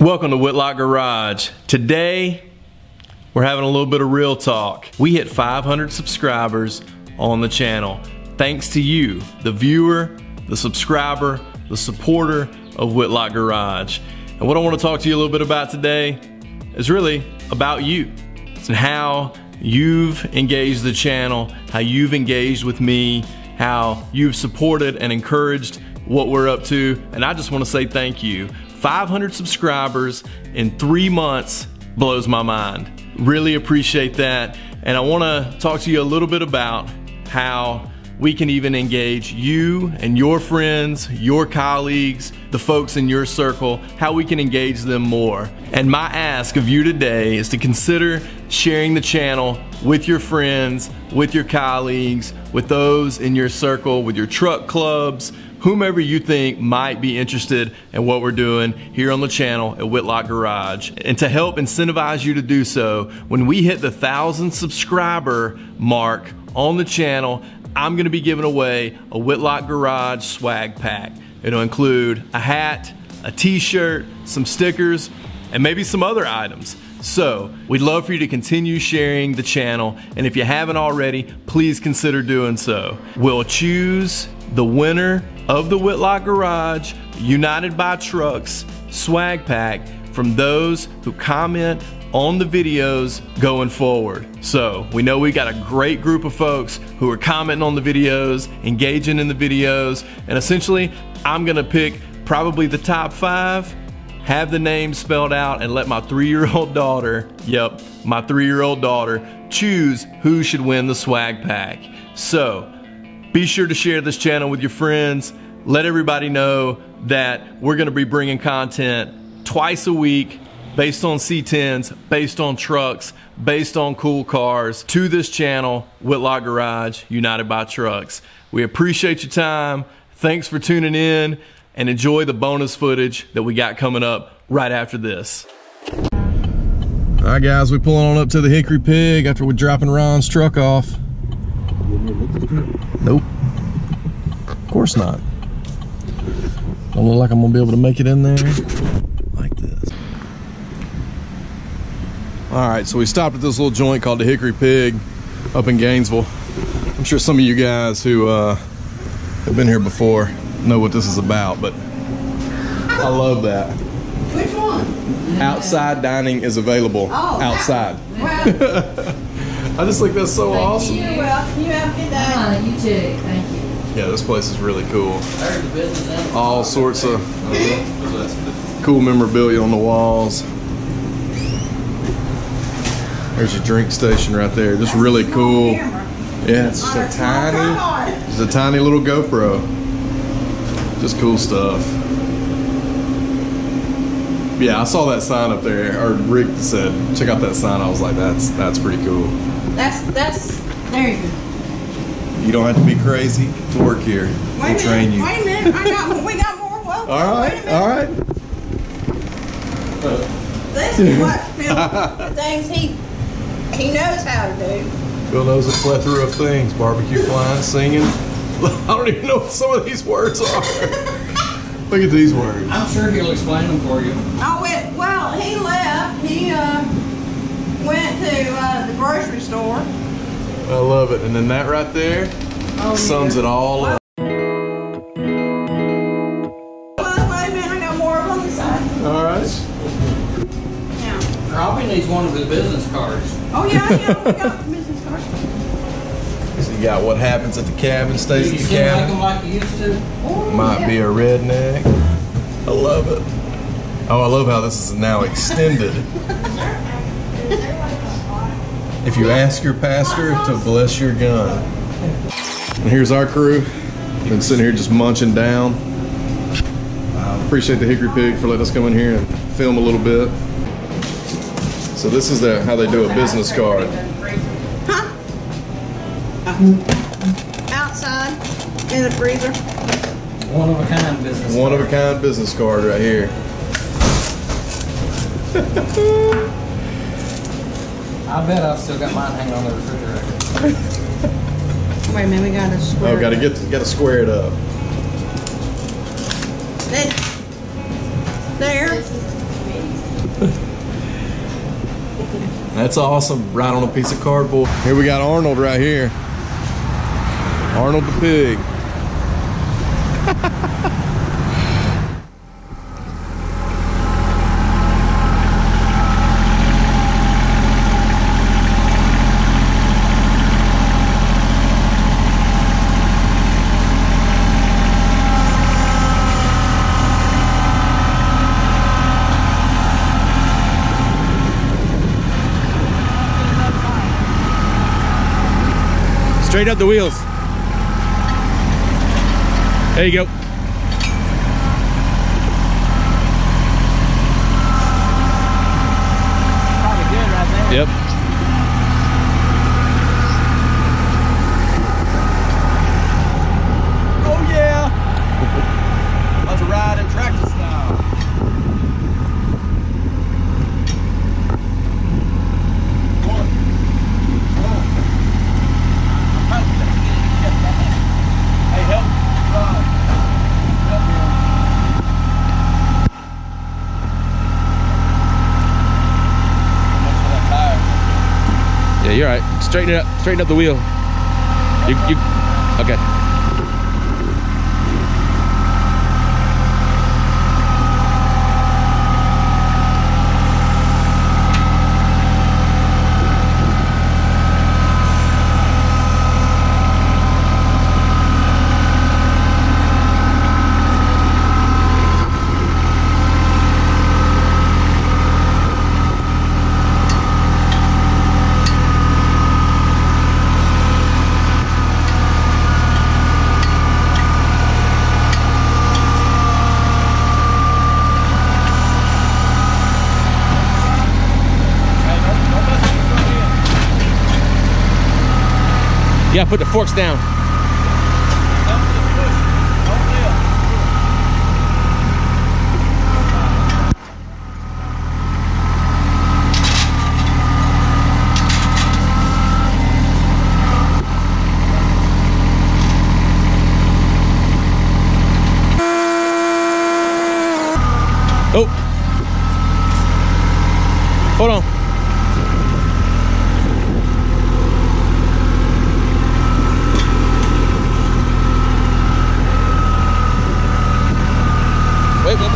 Welcome to Whitlock Garage. Today, we're having a little bit of real talk. We hit 500 subscribers on the channel. Thanks to you, the viewer, the subscriber, the supporter of Whitlock Garage. And what I want to talk to you a little bit about today is really about you. It's how you've engaged the channel, how you've engaged with me, how you've supported and encouraged what we're up to. And I just want to say thank you. 500 subscribers in 3 months blows my mind. Really appreciate that. And I want to talk to you a little bit about how we can even engage you and your friends, your colleagues, the folks in your circle, how we can engage them more. And my ask of you today is to consider sharing the channel with your friends, with your colleagues, with those in your circle, with your truck clubs, whomever you think might be interested in what we're doing here on the channel at Whitlock Garage. And to help incentivize you to do so, when we hit the 1,000 subscriber mark on the channel, I'm gonna be giving away a Whitlock Garage swag pack. It'll include a hat, a t-shirt, some stickers, and maybe some other items. So we'd love for you to continue sharing the channel, and if you haven't already, please consider doing so. We'll choose the winner of the Whitlock Garage United by Trucks swag pack from those who comment on the videos going forward. So we know we got a great group of folks who are commenting on the videos, engaging in the videos, and essentially I'm gonna pick probably the top 5, have the names spelled out, and let my 3-year-old daughter, yep, my 3-year-old daughter, choose who should win the swag pack. So be sure to share this channel with your friends. Let everybody know that we're gonna be bringing content twice a week based on C10s, based on trucks, based on cool cars to this channel, Whitlock Garage, United by Trucks. We appreciate your time. Thanks for tuning in, and enjoy the bonus footage that we got coming up right after this. All right guys, we're pulling on up to the Hickory Pig after we're dropping Ron's truck off. Nope, of course not. Don't look like I'm gonna be able to make it in there like this. All right, so we stopped at this little joint called the Hickory Pig up in Gainesville. I'm sure some of you guys who have been here before know what this is about, but I love that. Which one? Outside dining is available. Oh, outside. Well, I just think that's so awesome. you're welcome. You have a good day. You too. Thank you. Yeah, this place is really cool. All sorts of cool memorabilia on the walls. There's your drink station right there. Just really cool. Yeah, it's just a tiny little GoPro. Just cool stuff. Yeah, I saw that sign up there, or Rick said, check out that sign. I was like, that's pretty cool. That's very good. You don't have to be crazy to work here. We'll train you. Wait a minute, we got more. Well, all right, all right. This is what Phil, the things he knows how to do. Phil knows a plethora of things. Barbecue flying, singing. I don't even know what some of these words are. Look at these words. I'm sure he'll explain them for you. Oh, well, he left. He went to the grocery store. I love it. And then that right there sums it all up. Well, wait a minute, I got more on the side. All right. Yeah. Probably needs one of his business cards. Oh, yeah, we got business cards. So you got what happens at the cabin, stays at You the still make them cabin. like you used to? Oh, Might yeah. be a redneck. I love it. Oh, I love how this is now extended. If you ask your pastor to bless your gun. And here's our crew. Been sitting here just munching down. Appreciate the Hickory Pig for letting us come in here and film a little bit. So this is how they do a business card. Huh? Outside in the freezer. One of a kind business One of a kind business card right here. I bet I've still got mine hanging on the refrigerator. Wait a minute, we gotta square. Oh, gotta square it up. There. That's awesome. Right on a piece of cardboard. Here we got Arnold right here. Arnold the pig. Straight up the wheels. There you go. Probably good right there. Yep. Oh yeah. About to ride in tractor style. Yeah, you're right. Straighten up the wheel. Okay. Yeah, put the forks down. Oh. Hold on. Wait, wait.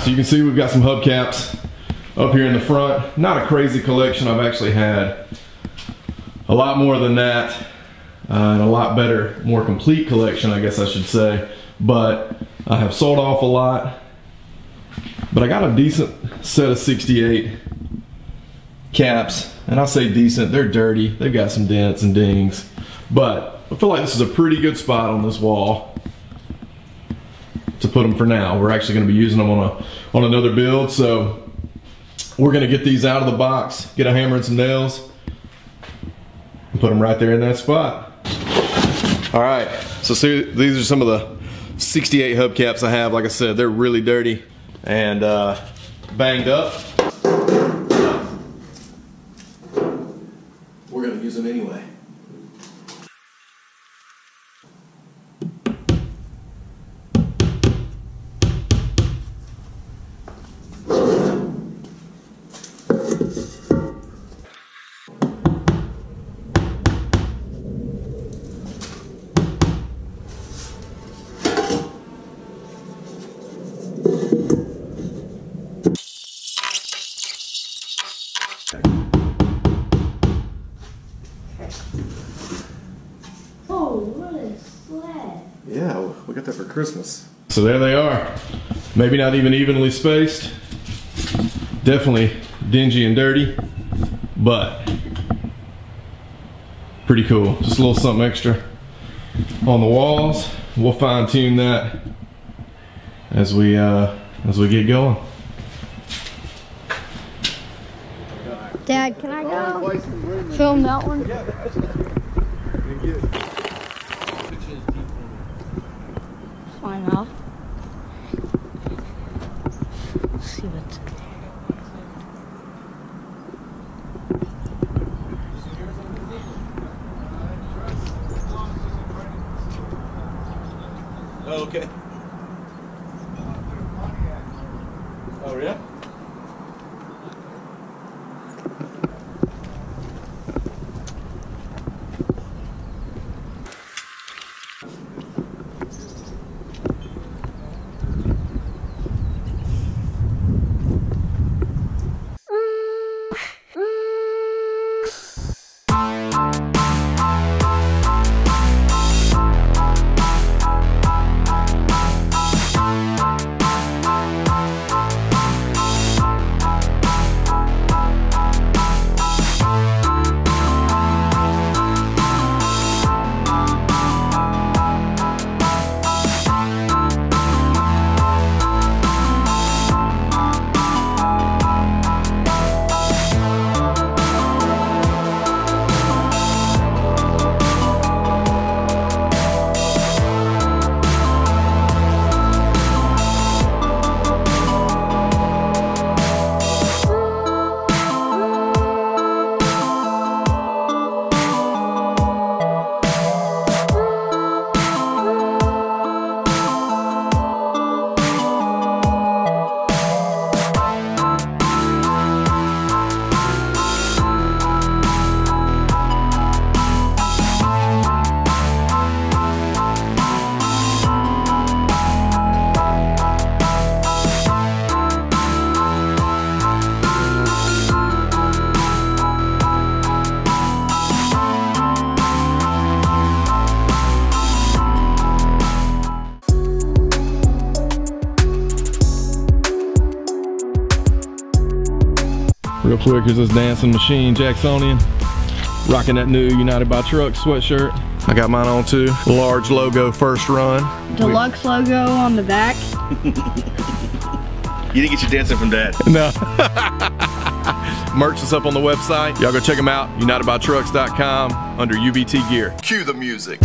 So you can see we've got some hubcaps up here in the front. Not a crazy collection. I've actually had a lot more than that, and a lot better, more complete collection, I guess I should say. But I have sold off a lot. But I got a decent set of 68 caps, and I say decent, they're dirty. They've got some dents and dings. But I feel like this is a pretty good spot on this wall to put them for now. We're actually going to be using them on another build, so we're going to get these out of the box, get a hammer and some nails, and put them right there in that spot. All right, so see, these are some of the 68 hubcaps I have. Like I said, they're really dirty and banged up. We're going to use them anyway. Oh, what a sled. Yeah, we got that for Christmas. So there they are. Maybe not even evenly spaced. Definitely dingy and dirty, but pretty cool. Just a little something extra on the walls. We'll fine tune that as we get going. Dad, can I go film that one? Yeah, my mouth. Let's see what's in there. Oh, okay. Oh, yeah? Real quick, here's this dancing machine, Jacksonian. Rocking that new United by Truck sweatshirt. I got mine on too. Large logo, first run. Deluxe logo on the back. You didn't get your dancing from Dad. No. Merch is up on the website. Y'all go check them out. UnitedByTrucks.com under UBT gear. Cue the music.